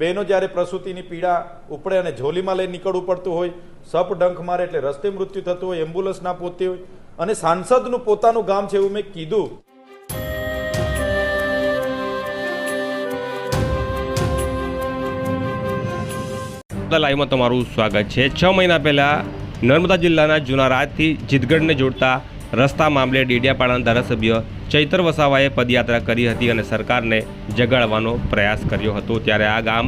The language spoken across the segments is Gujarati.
બહેનો જ્યારે પ્રસૂતિની પીડા ઉપડે અને ઝોલીમાં લઈને નીકળવું પડતું હોય, સપ ડંખ મારે એટલે રસ્તે મૃત્યુ થતું હોય, એમ્બ્યુલન્સ ના પહોંચતી હોય, અને સાંસદનું પોતાનું ગામ છે એવું મેં કીધું. લાઈવમાં તમારું સ્વાગત છે. 6 મહિના પહેલા નર્મદા જિલ્લાના જૂના રાજથી જીતગઢને જોડતા રસ્તા મામલે ડેડિયાપાડાના ધારાસભ્ય ચૈતર વસાવાએ પદયાત્રા કરી હતી અને સરકારને જગાડવાનો પ્રયાસ કર્યો હતો. ત્યારે આ ગામ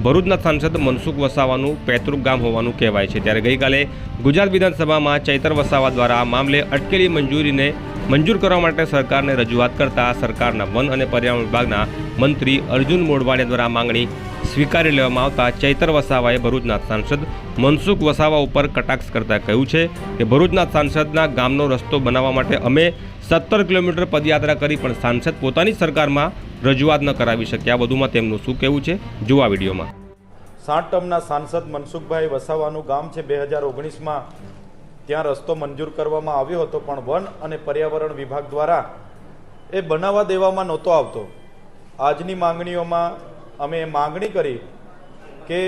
ભરૂચના સાંસદ મનસુખ વસાવાનું પૈતૃક ગામ હોવાનું કહેવાય છે. ત્યારે ગઈકાલે ગુજરાત વિધાનસભામાં ચૈતર વસાવા દ્વારા આ મામલે અટકેલી મંજૂરીને મંજૂર કરવા માટે સરકારને રજૂઆત કરતા સરકારના વન અને પર્યાવરણ વિભાગના મંત્રી અર્જુન મોઢવાડિયા દ્વારા માંગણી સ્વીકારી લેવામાં આવતા ચૈતર વસાવાએ ભરૂચના સાંસદ મનસુખ વસાવા ઉપર કટાક્ષ કરતા કહ્યું છે કે ભરૂચના સાંસદના ગામનો રસ્તો બનાવવા માટે અમે 17 કિલોમીટર પદયાત્રા કરી પણ સાંસદ પોતાની સરકારમાં રજૂઆત ન કરાવી શક્યા. વધુમાં તેમનું શું કહેવું છે જુઓ આ વિડીયોમાં. 60 ટર્મના સાંસદ મનસુખભાઈ વસાવાનું ગામ છે. 2019માં ત્યાં રસ્તો મંજૂર કરવામાં આવ્યો હતો, પણ વન અને પર્યાવરણ વિભાગ દ્વારા એ બનાવવા દેવામાં નહોતો આવતો. આજની માંગણીઓમાં અમે માંગણી કરી કે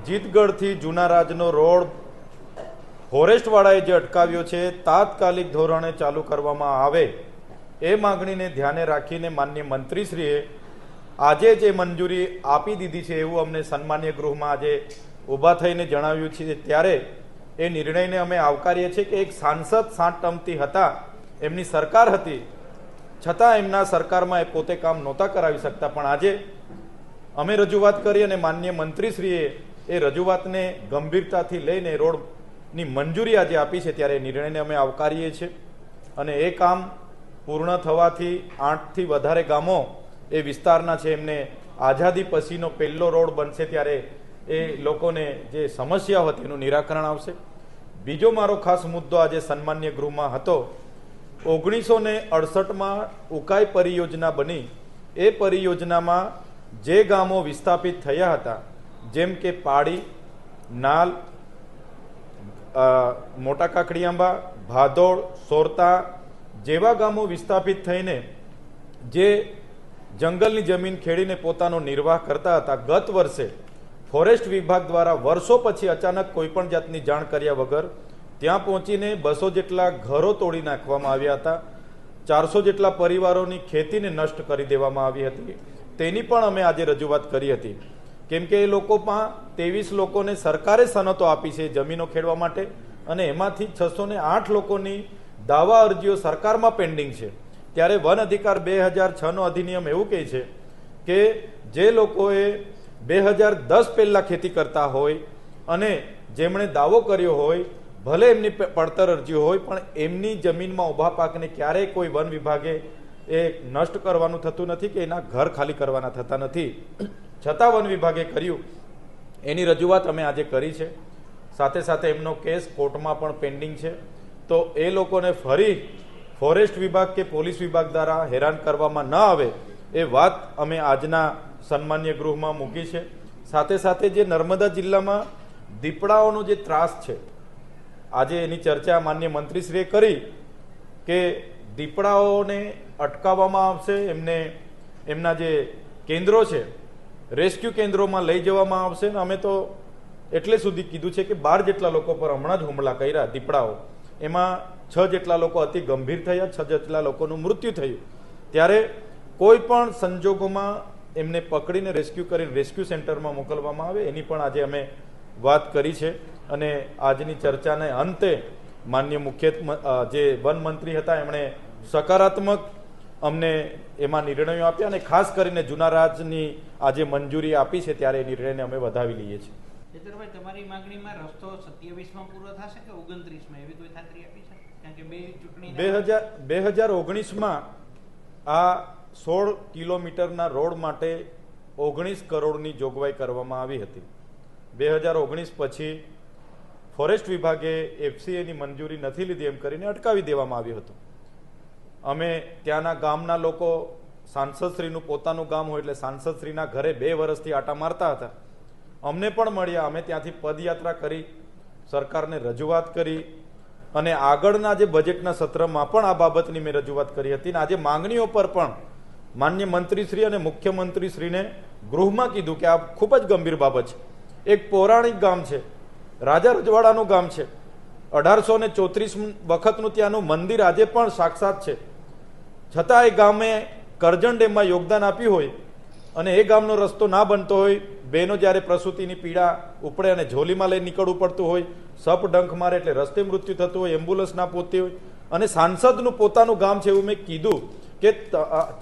જીતગઢથી જૂના રાજનો રોડ ફોરેસ્ટવાળાએ જે અટકાવ્યો છે તાત્કાલિક ધોરણે ચાલુ કરવામાં આવે. એ માંગણીને ધ્યાને રાખીને માનનીય મંત્રીશ્રીએ આજે જે મંજૂરી આપી દીધી છે એવું અમને સન્માન્ય ગૃહમાં આજે ઊભા થઈને જણાવ્યું છે. ત્યારે એ નિર્ણયને અમે આવકારીએ છીએ કે એક સાંસદ 7 ટર્મથી હતા, એમની સરકાર હતી, છતાં એમના સરકારમાં એ પોતે કામ નહોતા કરાવી શકતા. પણ આજે અમે રજૂઆત કરી અને માનનીય મંત્રીશ્રીએ એ રજૂઆતને ગંભીરતાથી લઈને રોડની મંજૂરી આજે આપી છે. ત્યારે નિર્ણયને અમે આવકારીએ છીએ અને એ કામ પૂર્ણ થવાથી 8થી વધારે ગામો એ વિસ્તારના છે એમને આઝાદી પછીનો પહેલો રોડ બનશે. ત્યારે એ લોકોને જે સમસ્યા હતી એનું નિરાકરણ આવશે. બીજો મારો ખાસ મુદ્દો આજે સન્માન્ય ગૃહમાં હતો. 1968માં ઉકાઈ પરિયોજના બની. એ પરિયોજનામાં જે ગામો વિસ્થાપિત થયા હતા, જેમ કે પાડી, નાલ, મોટા કાકડીઆંબા, ભાદોડ, સોરતા જેવા ગામો વિસ્થાપિત થઈને જે જંગલની જમીન ખેડીને પોતાનો નિર્વાહ કરતા હતા, ગત વર્ષે ફોરેસ્ટ વિભાગ દ્વારા વર્ષો પછી અચાનક કોઈપણ જાતની જાણ કર્યા વગર ત્યાં પહોંચીને 200 જેટલા ઘરો તોડી નાખવામાં આવ્યા હતા. 400 જેટલા પરિવારોની ખેતીને નષ્ટ કરી દેવામાં આવી હતી. તેની પણ અમે આજે રજૂઆત કરી હતી. કેમ કે એ લોકોમાં 23 લોકોને સરકારે સનતો આપી છે જમીનો ખેડવા માટે, અને એમાંથી 608 લોકોની દાવા અરજીઓ સરકારમાં પેન્ડિંગ છે. ત્યારે વન અધિકાર 2006નો અધિનિયમ એવું કહે છે કે જે લોકોએ 2010 પહેલાં ખેતી કરતા હોય અને જેમણે દાવો કર્યો હોય, ભલે એમની પડતર અરજી હોય, પણ એમની જમીનમાં ઊભા પાકને ક્યારેય કોઈ વન વિભાગે એ નષ્ટ કરવાનું થતું નથી કે એના ઘર ખાલી કરવાના થતા નથી. છતાં વન વિભાગે કર્યું. એની રજૂઆત અમે આજે કરી છે. સાથે સાથે એમનો કેસ કોર્ટમાં પણ પેન્ડિંગ છે. તો એ લોકોને ફરી ફોરેસ્ટ વિભાગ કે પોલીસ વિભાગ દ્વારા હેરાન કરવામાં ન આવે એ વાત અમે આજના સન્માન્ય ગૃહમાં મૂકી છે. સાથે સાથે જે નર્મદા જિલ્લામાં દીપડાઓનો જે ત્રાસ છે, આજે એની ચર્ચા માનનીય મંત્રીશ્રીએ કરી કે દીપડાઓને અટકાવવામાં આવશે, એમને એમના જે કેન્દ્રો છે રેસ્ક્યુ કેન્દ્રોમાં લઈ જવામાં આવશે. ને અમે તો એટલે સુધી કીધું છે કે 12 જેટલા લોકો પર હમણાં જ હુમલા કર્યા દીપડાઓ, એમાં 6 જેટલા લોકો અતિ ગંભીર થયા, 6 જેટલા લોકોનું મૃત્યુ થયું. ત્યારે કોઈ પણ સંજોગોમાં એમને પકડીને રેસ્ક્યુ કરીને રેસ્ક્યુ સેન્ટરમાં મોકલવામાં આવે એની પણ આજે અમે વાત કરી છે. અને આજની ચર્ચાને અંતે માનનીય મુખ્ય જે વન મંત્રી હતા એમણે સકારાત્મક અમને એમાં નિર્ણયો આપ્યા અને ખાસ કરીને જૂના રાજની આજે મંજૂરી આપી છે. ત્યારે એ નિર્ણયને અમે વધાવી લઈએ છીએ. ચેતરભાઈ, તમારી માંગણીમાં રસ્તો 27માં પૂરો થશે કે 29માં, એવી કોઈ ખાતરી આપી છે? કારણ કે બે ચૂંટણી 2019માં આ 16 કિલોમીટરના રોડ માટે 19 કરોડની જોગવાઈ કરવામાં આવી હતી. 2019 પછી ફોરેસ્ટ વિભાગે FCAની મંજૂરી નથી લીધી એમ કરીને અટકાવી દેવામાં આવ્યું હતું. અમે ત્યાંના ગામના લોકો, સાંસદશ્રીનું પોતાનું ગામ હોય એટલે સાંસદશ્રીના ઘરે 2 વર્ષથી આટા મારતા હતા. અમને પણ મળ્યા. અમે ત્યાંથી પદયાત્રા કરી, સરકારને રજૂઆત કરી અને આગળના જે બજેટના સત્રમાં પણ આ બાબતની મેં રજૂઆત કરી હતી. અને આજે માંગણીઓ પર પણ માન્ય મંત્રીશ્રી અને મુખ્યમંત્રીશ્રીને ગૃહમાં કીધું કે આ ખૂબ જ ગંભીર બાબત છે. એક પૌરાણિક ગામ છે, રાજા રજવાડાનું ગામ છે. 1834 વખતનું ત્યાંનું મંદિર આજે પણ સાક્ષાત છે. છતાં એ ગામે કરજણ ડેમમાં યોગદાન આપ્યું હોય અને એ ગામનો રસ્તો ના બનતો હોય, બહેનો જ્યારે પ્રસૂતિની પીડા ઉપડે અને ઝોલીમાં લઈને નીકળવું પડતું હોય, સપ ડંખ મારે એટલે રસ્તે મૃત્યુ થતું હોય, એમ્બ્યુલન્સ ના પહોંચતી હોય, અને સાંસદનું પોતાનું ગામ છે એવું મેં કીધું કે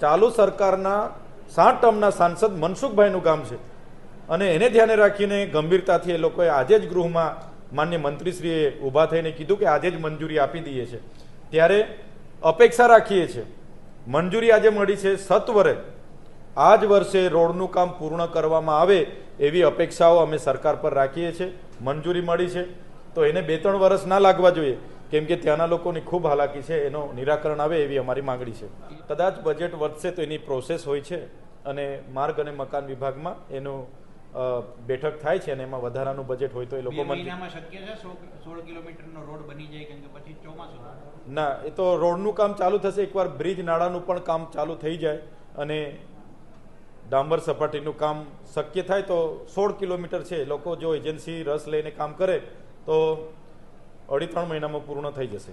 ચાલુ સરકારના 7 ટર્મના સાંસદ મનસુખભાઈનું ગામ છે. અને એને ધ્યાને રાખીને ગંભીરતાથી એ લોકોએ આજે જ ગૃહમાં માન્ય મંત્રીશ્રીએ ઊભા થઈને કીધું કે આજે જ મંજૂરી આપી દઈએ છે. ત્યારે અપેક્ષા રાખીએ છીએ, મંજૂરી આજે મળી છે, સત્વરે આ જ વર્ષે રોડનું કામ પૂર્ણ કરવામાં આવે એવી અપેક્ષાઓ અમે સરકાર પર રાખીએ છીએ. મંજૂરી મળી છે તો એને 2-3 વર્ષ ના લાગવા જોઈએ, કેમ કે ત્યાંના લોકોની ખૂબ હાલાકી છે. એનું નિરાકરણ આવે એવી અમારી માંગણી છે. કદાચ બજેટ વધશે તો એની પ્રોસેસ હોય છે અને માર્ગ અને મકાન વિભાગમાં એનું બેઠક થાય છે અને એમાં વધારાનું બજેટ હોય તો એ લોકો મહિનામાં શક્ય છે 16 કિલોમીટરનો રોડ બની જાય, કેમ કે પછી ચોમાસું ના, એ તો રોડનું કામ ચાલુ થશે. એકવાર બ્રિજ નાળાનું પણ કામ ચાલુ થઈ જાય અને ડાંબર સપાટીનું કામ શક્ય થાય તો 16 કિલોમીટર છે. લોકો જો એજન્સી રસ લઈને કામ કરે તો 2.5-3 મહિનામાં પૂર્ણ થઈ જશે.